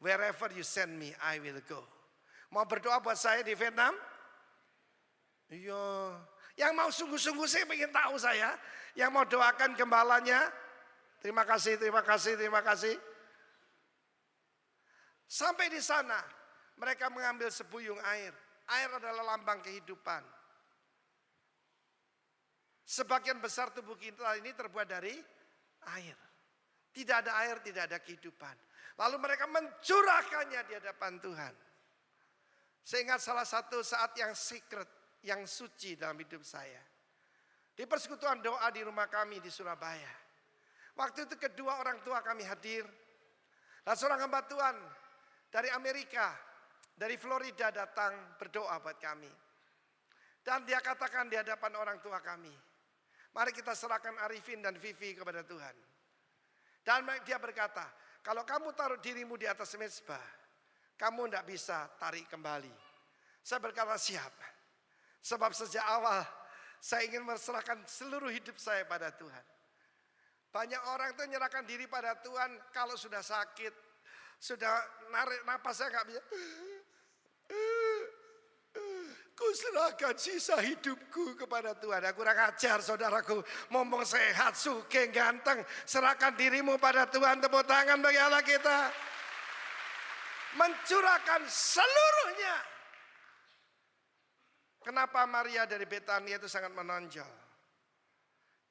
Wherever you send me, I will go. Mau berdoa buat saya di Vietnam? Iya. Yang mau sungguh-sungguh saya ingin tahu saya. Yang mau doakan gembalanya. Terima kasih, terima kasih, terima kasih. Sampai di sana mereka mengambil sebuyung air. Air adalah lambang kehidupan. Sebagian besar tubuh kita ini terbuat dari air. Tidak ada air, tidak ada kehidupan. Lalu mereka mencurahkannya di hadapan Tuhan. Saya ingat salah satu saat yang secret, yang suci dalam hidup saya. Di persekutuan doa di rumah kami di Surabaya. Waktu itu kedua orang tua kami hadir. Dan seorang hamba Tuhan dari Amerika, dari Florida datang berdoa buat kami. Dan dia katakan di hadapan orang tua kami, mari kita serahkan Arifin dan Vivi kepada Tuhan. Dan dia berkata, kalau kamu taruh dirimu di atas mezbah, kamu tidak bisa tarik kembali. Saya berkata siap. Sebab sejak awal saya ingin menserahkan seluruh hidup saya pada Tuhan. Banyak orang itu menyerahkan diri pada Tuhan kalau sudah sakit. Sudah narik napas saya gak bisa. Ku serahkan sisa hidupku kepada Tuhan. Aku kurang ajar saudaraku. Ngomong sehat, sugih, ganteng. Serahkan dirimu pada Tuhan. Tepuk tangan bagi Allah kita. Mencurahkan seluruhnya. Kenapa Maria dari Betania itu sangat menonjol?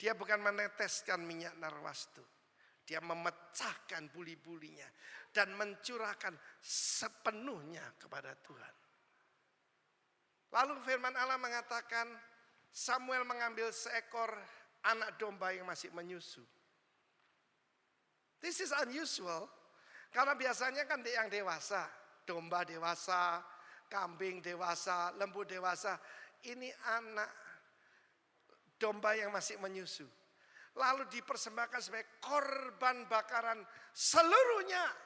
Dia bukan meneteskan minyak narwastu. Dia memecahkan buli-bulinya. Dan mencurahkan sepenuhnya kepada Tuhan. Lalu firman Allah mengatakan Samuel mengambil seekor anak domba yang masih menyusu. This is unusual. Karena biasanya kan yang dewasa. Domba dewasa, kambing dewasa, lembu dewasa. Ini anak domba yang masih menyusu. Lalu dipersembahkan sebagai korban bakaran seluruhnya.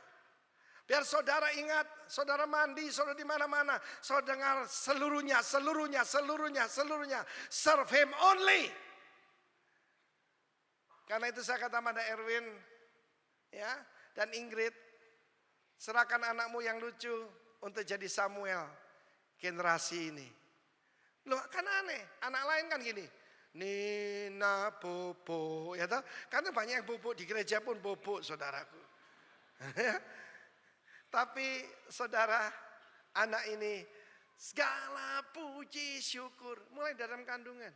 Biar saudara ingat, saudara mandi, saudara di mana-mana, saudara dengar seluruhnya, seluruhnya, seluruhnya, seluruhnya. Serve him only. Karena itu saya kata pada Erwin, ya, dan Ingrid, serahkan anakmu yang lucu untuk jadi Samuel generasi ini. Loh kan aneh, anak lain kan gini. Nina bobo, ya toh? Karena banyak yang bobo di gereja pun bobo, saudaraku. Tapi saudara, anak ini segala puji syukur mulai dalam kandungan.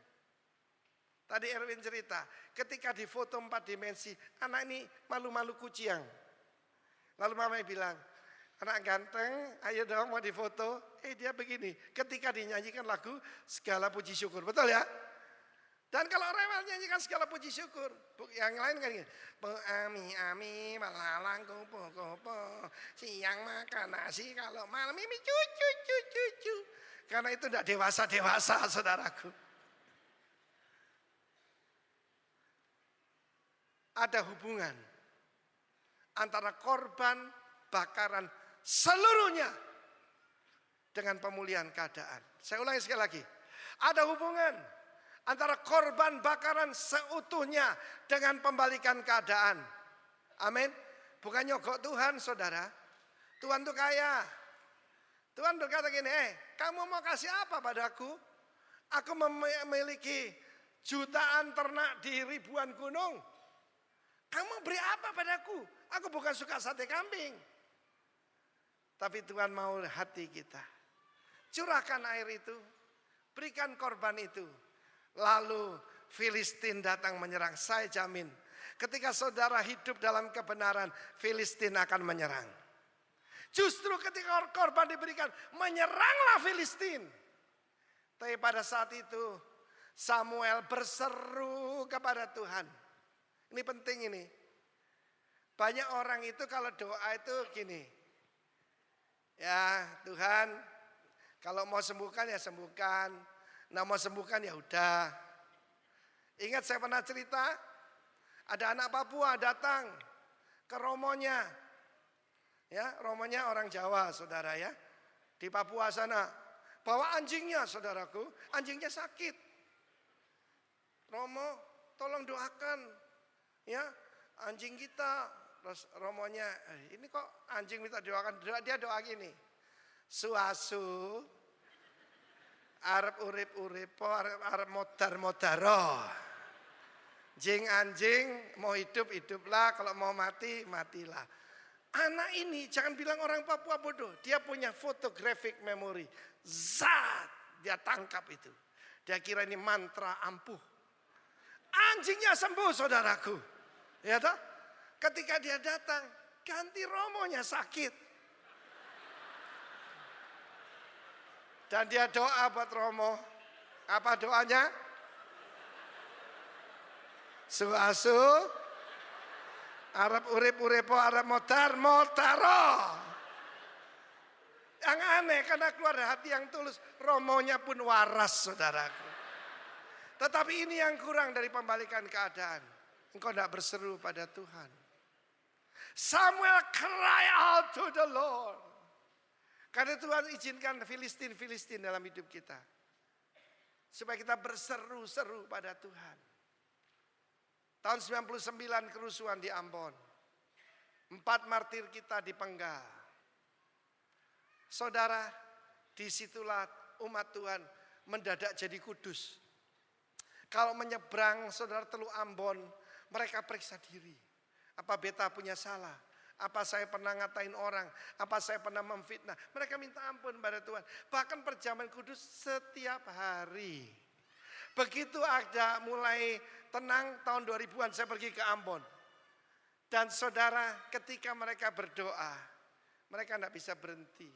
Tadi Erwin cerita, ketika di foto 4 dimensi, anak ini malu-malu kucing. Lalu mamanya bilang, anak ganteng, ayo dong mau difoto. Dia begini, ketika dinyanyikan lagu segala puji syukur, betul ya? Dan kalau rewel nyanyikan segala puji syukur. Yang lain kan gini. Ami, melalang kupu-kupu. Siang makan nasi, kalau malam ini cucu. Karena itu tidak dewasa-dewasa saudaraku. Ada hubungan antara korban bakaran seluruhnya dengan pemulihan keadaan. Saya ulangi sekali lagi. Ada hubungan antara korban bakaran seutuhnya dengan pembalikan keadaan. Amin. Bukan nyogok Tuhan saudara. Tuhan itu kaya. Tuhan berkata gini, kamu mau kasih apa padaku? Aku memiliki jutaan ternak di ribuan gunung. Kamu beri apa padaku? Aku bukan suka sate kambing. Tapi Tuhan mau hati kita. Curahkan air itu. Berikan korban itu. Lalu Filistin datang menyerang. Saya jamin, ketika saudara hidup dalam kebenaran, Filistin akan menyerang. Justru ketika korban diberikan, menyeranglah Filistin. Tapi pada saat itu, Samuel berseru kepada Tuhan. Ini penting ini. Banyak orang itu kalau doa itu gini. Ya Tuhan, kalau mau sembuhkan ya sembuhkan. Nah mau sembuhkan ya udah. Ingat saya pernah cerita, ada anak Papua datang ke romonya. Ya, romonya orang Jawa, saudara ya. Di Papua sana. Bawa anjingnya, saudaraku. Anjingnya sakit. Romo, tolong doakan. Ya, anjing kita. Terus romonya, ini kok anjing minta doakan. Dia doa gini. Suasu. Arep urip-uripo, arep modar-modaro. Jing anjing, mau hidup, hiduplah. Kalau mau mati, matilah. Anak ini jangan bilang orang Papua bodoh. Dia punya photographic memory. Zat, dia tangkap itu. Dia kira ini mantra ampuh. Anjingnya sembuh saudaraku. Ya toh? Ketika dia datang, ganti romonya sakit. Dan dia doa buat Romo. Apa doanya? Suasu. Arab urip-uripo, Arab modaro. Yang aneh karena keluar dari hati yang tulus. Romonya pun waras saudaraku. Tetapi ini yang kurang dari pembalikan keadaan. Engkau tidak berseru pada Tuhan. Samuel cry out to the Lord. Karena Tuhan izinkan Filistin dalam hidup kita. Supaya kita berseru-seru pada Tuhan. Tahun 99 kerusuhan di Ambon. 4 martir kita dipenggal. Saudara, disitulah umat Tuhan mendadak jadi kudus. Kalau menyeberang saudara Teluk Ambon, mereka periksa diri. Apa beta punya salah? Apa saya pernah ngatain orang? Apa saya pernah memfitnah? Mereka minta ampun pada Tuhan. Bahkan perjamuan kudus setiap hari. Begitu ada mulai tenang tahun 2000-an saya pergi ke Ambon. Dan saudara ketika mereka berdoa, mereka tidak bisa berhenti.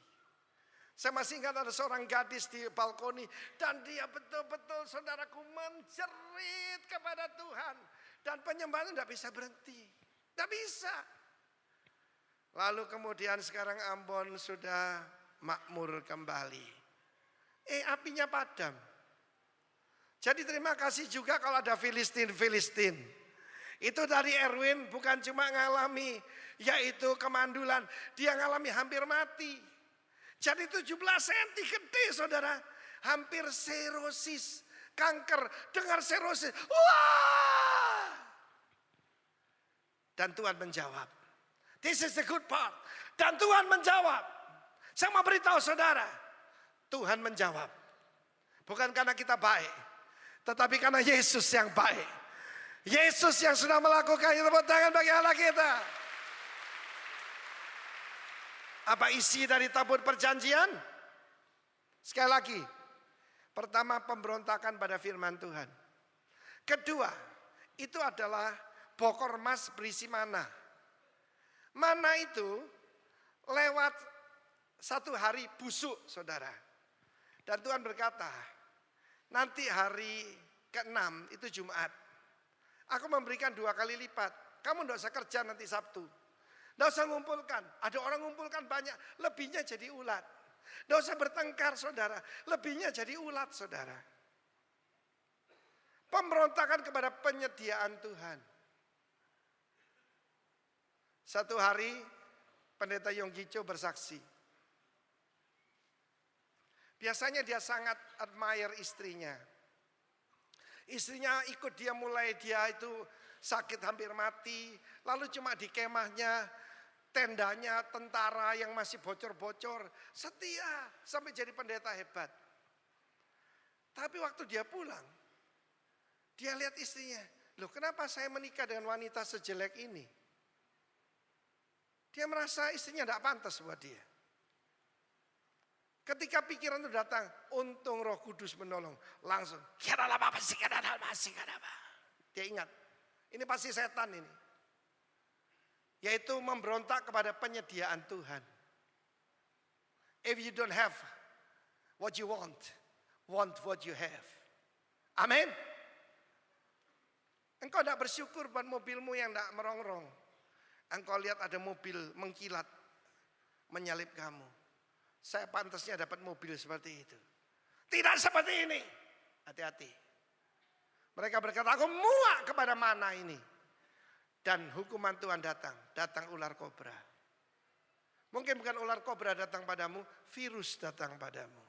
Saya masih ingat ada seorang gadis di balkoni. Dan dia betul-betul saudaraku menjerit kepada Tuhan. Dan penyembahan tidak bisa berhenti. Tidak bisa. Lalu kemudian sekarang Ambon sudah makmur kembali. Apinya padam. Jadi terima kasih juga kalau ada Filistin. Itu dari Erwin bukan cuma ngalami yaitu kemandulan. Dia ngalami hampir mati. Jadi 17 cm gede saudara. Hampir serosis. Kanker. Dengar serosis. Wah! Dan Tuhan menjawab. This is the good part. Dan Tuhan menjawab. Saya mau beritahu saudara. Tuhan menjawab. Bukan karena kita baik. Tetapi karena Yesus yang baik. Yesus yang sudah melakukan. Tepuk tangan bagi Allah kita. Apa isi dari tabur perjanjian? Sekali lagi. Pertama, pemberontakan pada firman Tuhan. Kedua, itu adalah bokor emas berisi mana. Mana itu lewat 1 hari busuk saudara. Dan Tuhan berkata, nanti hari ke-6 itu Jumat. Aku memberikan 2 kali lipat. Kamu tidak usah kerja nanti Sabtu. Tidak usah ngumpulkan. Ada orang ngumpulkan banyak. Lebihnya jadi ulat. Tidak usah bertengkar saudara. Lebihnya jadi ulat saudara. Pemberontakan kepada penyediaan Tuhan. Satu hari pendeta Yonggi Cho bersaksi. Biasanya dia sangat admire istrinya. Istrinya ikut dia mulai dia itu sakit hampir mati. Lalu cuma di kemahnya, tendanya tentara yang masih bocor-bocor. Setia sampai jadi pendeta hebat. Tapi waktu dia pulang, dia lihat istrinya. Loh kenapa saya menikah dengan wanita sejelek ini? Dia merasa istrinya tidak pantas buat dia. Ketika pikiran itu datang, untung Roh Kudus menolong. Langsung, dia ingat, ini pasti setan ini. Yaitu memberontak kepada penyediaan Tuhan. If you don't have what you want what you have. Amin. Engkau tidak bersyukur buat mobilmu yang tidak merongrong. Engkau lihat ada mobil mengkilat, menyalip kamu. Saya pantasnya dapat mobil seperti itu. Tidak seperti ini. Hati-hati. Mereka berkata, aku muak kepada mana ini. Dan hukuman Tuhan datang. Datang ular kobra. Mungkin bukan ular kobra datang padamu, virus datang padamu.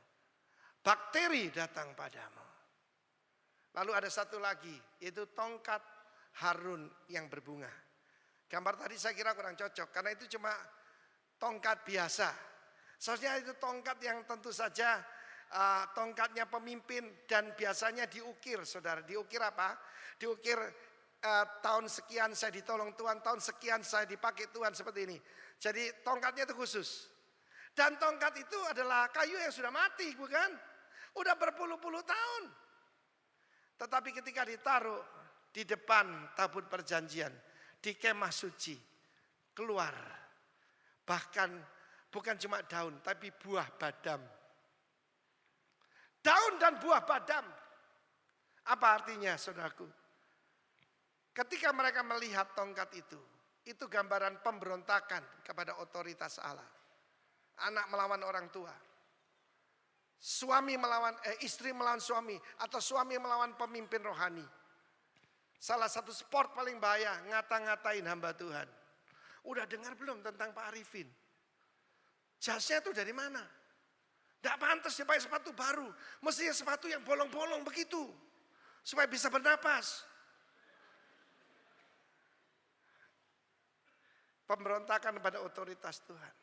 Bakteri datang padamu. Lalu ada satu lagi, yaitu tongkat Harun yang berbunga. Gambar tadi saya kira kurang cocok, karena itu cuma tongkat biasa. Seharusnya itu tongkat yang tentu saja tongkatnya pemimpin dan biasanya diukir, saudara. Diukir apa? Diukir tahun sekian saya ditolong Tuhan, tahun sekian saya dipakai Tuhan, seperti ini. Jadi tongkatnya itu khusus. Dan tongkat itu adalah kayu yang sudah mati, bukan? Udah berpuluh-puluh tahun. Tetapi ketika ditaruh di depan tabut perjanjian, di kemah suci, keluar. Bahkan bukan cuma daun, tapi buah badam. Daun dan buah badam. Apa artinya, saudaraku? Ketika mereka melihat tongkat itu gambaran pemberontakan kepada otoritas Allah. Anak melawan orang tua. Suami melawan istri melawan suami, atau suami melawan pemimpin rohani. Salah satu sport paling bahaya, ngata-ngatain hamba Tuhan. Udah dengar belum tentang Pak Arifin? Jasnya itu dari mana? Tidak pantas dia pakai sepatu baru. Mestinya sepatu yang bolong-bolong begitu. Supaya bisa bernapas. Pemberontakan pada otoritas Tuhan.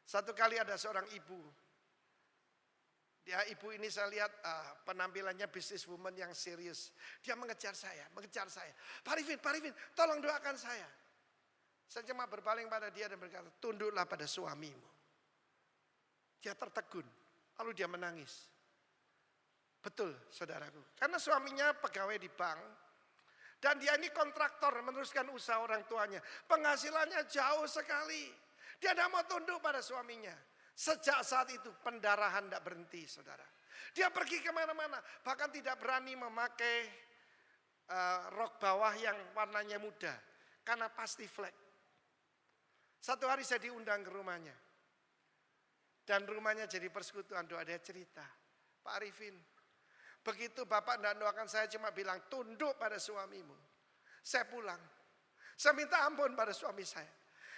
Satu kali ada seorang ibu. Ibu ini saya lihat penampilannya businesswoman yang serius. Dia mengejar saya. Pak Arifin, tolong doakan saya. Saya cuma berpaling pada dia dan berkata, tunduklah pada suamimu. Dia tertegun, lalu dia menangis. Betul, saudaraku. Karena suaminya pegawai di bank. Dan dia ini kontraktor meneruskan usaha orang tuanya. Penghasilannya jauh sekali. Dia tidak mau tunduk pada suaminya. Sejak saat itu pendarahan tidak berhenti, saudara. Dia pergi kemana-mana. Bahkan tidak berani memakai rok bawah yang warnanya muda. Karena pasti flek. Satu hari saya diundang ke rumahnya. Dan rumahnya jadi persekutuan doa. Dia cerita, Pak Arifin, begitu Bapak tidak doakan saya, cuma bilang tunduk pada suamimu. Saya pulang. Saya minta ampun pada suami saya.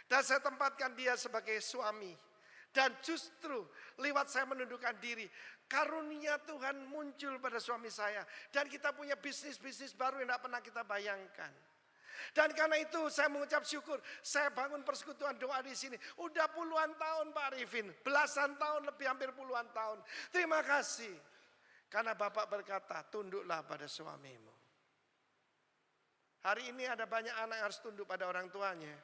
Dan saya tempatkan dia sebagai suami. Dan justru lewat saya menundukkan diri, karunia Tuhan muncul pada suami saya. Dan kita punya bisnis-bisnis baru yang tidak pernah kita bayangkan. Dan karena itu saya mengucap syukur, saya bangun persekutuan doa di sini. Udah puluhan tahun Pak Arifin, belasan tahun, lebih hampir puluhan tahun. Terima kasih. Karena Bapak berkata, tunduklah pada suamimu. Hari ini ada banyak anak yang harus tunduk pada orang tuanya.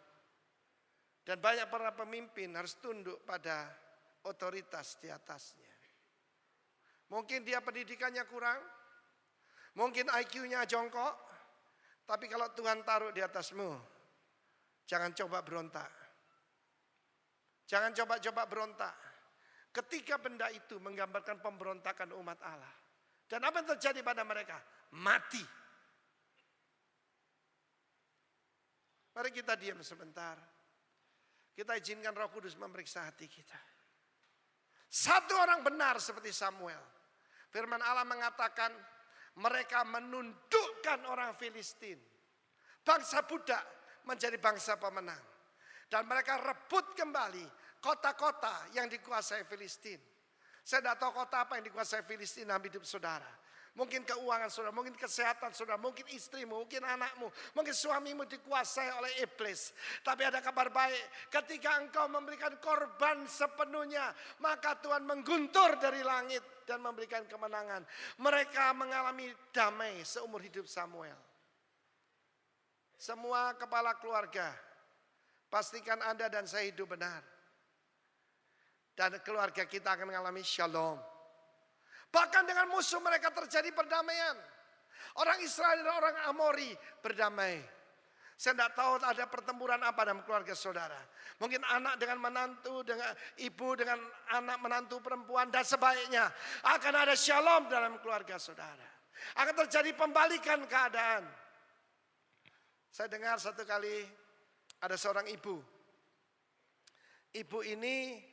Dan banyak para pemimpin harus tunduk pada otoritas di atasnya. Mungkin dia pendidikannya kurang. Mungkin IQ-nya jongkok. Tapi kalau Tuhan taruh di atasmu, jangan coba berontak. Jangan coba-coba berontak. Ketika benda itu menggambarkan pemberontakan umat Allah. Dan apa yang terjadi pada mereka? Mati. Mari kita diam sebentar. Kita izinkan Roh Kudus memeriksa hati kita. Satu orang benar seperti Samuel. Firman Allah mengatakan mereka menundukkan orang Filistin. Bangsa budak menjadi bangsa pemenang. Dan mereka rebut kembali kota-kota yang dikuasai Filistin. Saya tidak tahu kota apa yang dikuasai Filistin dalam hidup saudara. Mungkin keuangan saudara, mungkin kesehatan saudara, mungkin istrimu, mungkin anakmu, mungkin suamimu dikuasai oleh iblis. Tapi ada kabar baik, ketika engkau memberikan korban sepenuhnya, maka Tuhan mengguntur dari langit dan memberikan kemenangan. Mereka mengalami damai seumur hidup Samuel. Semua kepala keluarga, pastikan Anda dan saya hidup benar. Dan keluarga kita akan mengalami shalom. Bahkan dengan musuh mereka terjadi perdamaian. Orang Israel dan orang Amori berdamai. Saya tidak tahu ada pertempuran apa dalam keluarga saudara. Mungkin anak dengan menantu, dengan ibu dengan anak menantu perempuan dan sebaiknya. Akan ada shalom dalam keluarga saudara. Akan terjadi pembalikan keadaan. Saya dengar satu kali ada seorang ibu. Ibu ini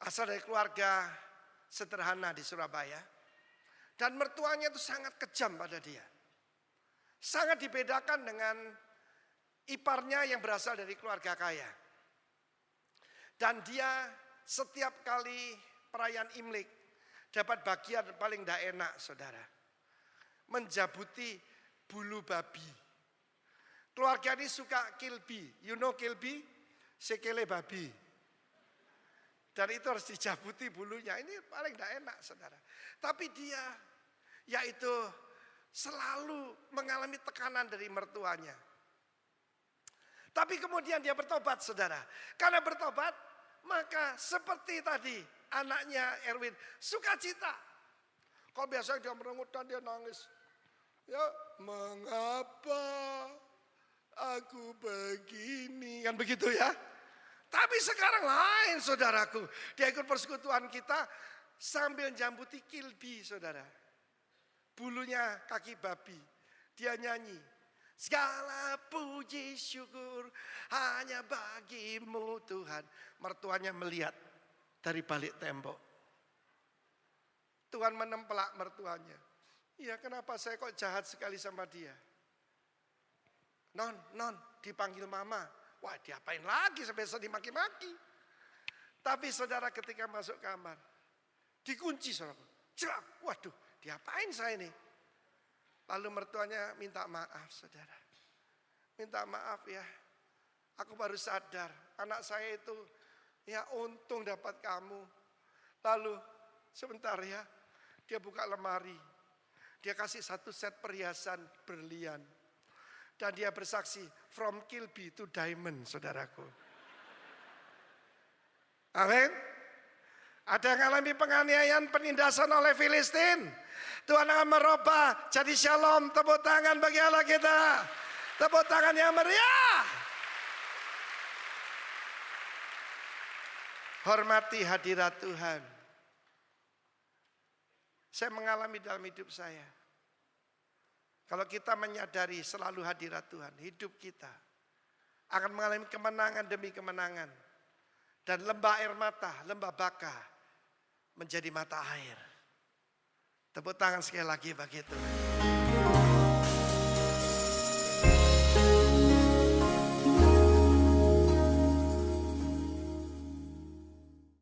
asal dari keluarga sederhana di Surabaya. Dan mertuanya itu sangat kejam pada dia. Sangat dibedakan dengan iparnya yang berasal dari keluarga kaya. Dan dia setiap kali perayaan Imlek dapat bagian paling tidak enak saudara. Menjabuti bulu babi. Keluarga ini suka kilbi. You know kilbi? Sekele babi. Dan itu harus dijabuti bulunya. Ini paling tidak enak saudara. Tapi dia yaitu selalu mengalami tekanan dari mertuanya. Tapi kemudian dia bertobat saudara. Karena bertobat maka seperti tadi anaknya Erwin sukacita. Kalau biasanya dia merengut dan dia nangis. Ya mengapa aku begini. Kan begitu ya. Tapi sekarang lain saudaraku. Dia ikut persekutuan kita sambil jambuti kilbi saudara. Bulunya kaki babi. Dia nyanyi. Segala puji syukur hanya bagimu Tuhan. Mertuanya melihat dari balik tembok. Tuhan menempelak mertuanya. Iya kenapa saya kok jahat sekali sama dia. Non, dipanggil mama. Wah diapain lagi sampai dimaki-maki. Tapi saudara ketika masuk kamar. Dikunci saudara. Cerak, waduh diapain saya ini. Lalu mertuanya minta maaf saudara. Minta maaf ya. Aku baru sadar anak saya itu ya untung dapat kamu. Lalu sebentar ya. Dia buka lemari. Dia kasih satu set perhiasan berlian. Dan dia bersaksi, from kilby to diamond, saudaraku. Amin. Ada yang mengalami penganiayaan, penindasan oleh Filistin. Tuhan akan merubah jadi shalom. Tepuk tangan bagi Allah kita. Tepuk tangan yang meriah. Hormati hadirat Tuhan. Saya mengalami dalam hidup saya. Kalau kita menyadari selalu hadirat Tuhan, hidup kita akan mengalami kemenangan demi kemenangan. Dan lembah air mata, lembah baka menjadi mata air. Tepuk tangan sekali lagi bagi Tuhan.